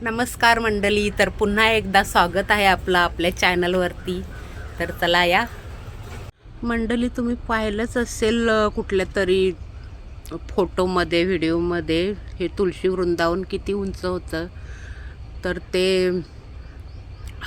नमस्कार मंडळी, तर पुन्हा एकदा स्वागत आहे आपलं आपल्या चॅनलवरती. तर चला या मंडळी, तुम्ही पाहिलंच असेल कुठल्या तरी फोटोमध्ये व्हिडिओमध्ये हे तुळशी वृंदावन किती उंच होतं. तर ते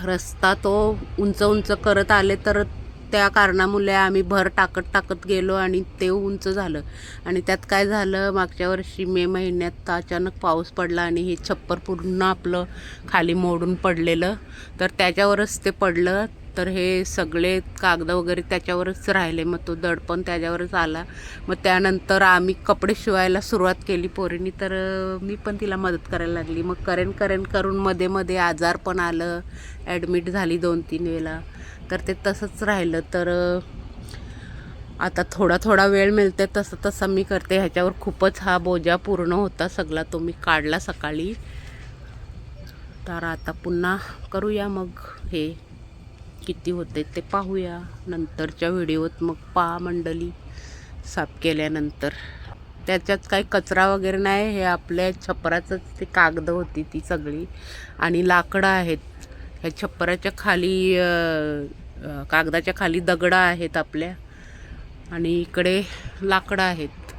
रस्ता तो उंच उंच करत आले, तर त्या कारणामुळे आम्ही भर टाकत गेलो आणि ते उंच झालं. आणि त्यात काय झालं, मागच्या वर्षी मे महिन्यात अचानक पाऊस पडला आणि हे छप्पर पूर्ण आपलं खाली मोडून पडलेलं. तर त्याच्यावरच ते पडलं, तर हे सगळे कागद वगैरे त्याच्यावरच राहिले. मग तो दडपण त्याच्यावरच आला. मग त्यानंतर आम्ही कपडे शिवायला सुरुवात केली पोरींनी. तर मी पण तिला मदत करायला लागली. मग करेन करून मध्ये मध्ये आजार पण आलं, ॲडमिट झाली 2-3 वेळा. तर ते तसंच राहिलं. तर आता थोडा वेळ मिळते तसं मी करते. ह्याच्यावर खूपच हा बोजा पूर्ण होता सगळा, तो मी काढला सकाळी. तर आता पुन्हा करूया, मग हे किती होते ते पाहूया नंतरच्या व्हिडिओत. मग पहा मंडळी, साफ केल्यानंतर त्याच्यात काही कचरा वगैरे नाही. हे आपल्या छप्पराचंच ते कागद होती ती सगळी, आणि लाकडं आहेत. ह्या छप्पराच्या खाली कागदाच्या खाली दगडं आहेत आपल्या, आणि इकडे लाकडं आहेत.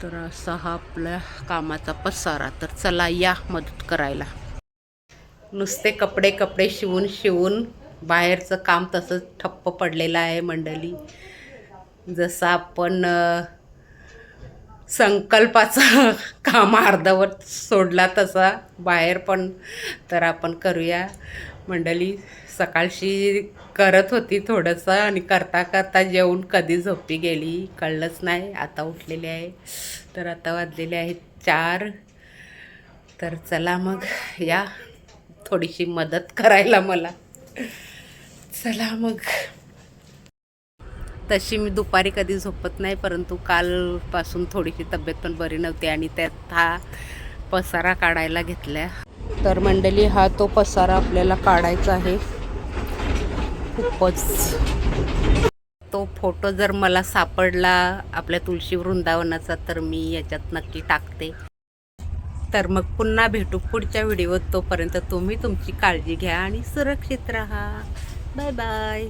तर असा हा आपल्या कामाचा पसारा. तर चला या मदत करायला. नुसते कपडे शिवून बाहेरचं काम तसंच ठप्प पडलेलं आहे मंडळी. जसं आपण संकल्पाचा काम अर्धवट सोडला तसा बाहेर पण तर आपण करूया मंडळी. सकाळशी करत होती थोडंसं, आणि करता जेवून कधी झोपी गेली कळलंच नाही. आता उठलेली आहे. तर आता वाजलेले आहेत 4. तर चला मग या थोडीशी मदत करायला मला. चला मग. तशी मी दुपारी कधी झोपत नाही, परंतु कालपासून थोडीशी तब्येत पण बरी नव्हती आणि त्यात हा पसारा काढायला घेतला. तर मंडळी, हा तो पसारा आपल्याला काढायचा आहे. खूपच तो फोटो जर मला सापडला आपल्या तुळशी वृंदावनाचा, तर मी याच्यात नक्की टाकते. तर मग पुन्हा भेटू पुढच्या व्हिडिओत. तोपर्यंत तुम्ही तुमची काळजी घ्या आणि सुरक्षित राहा. Bye bye.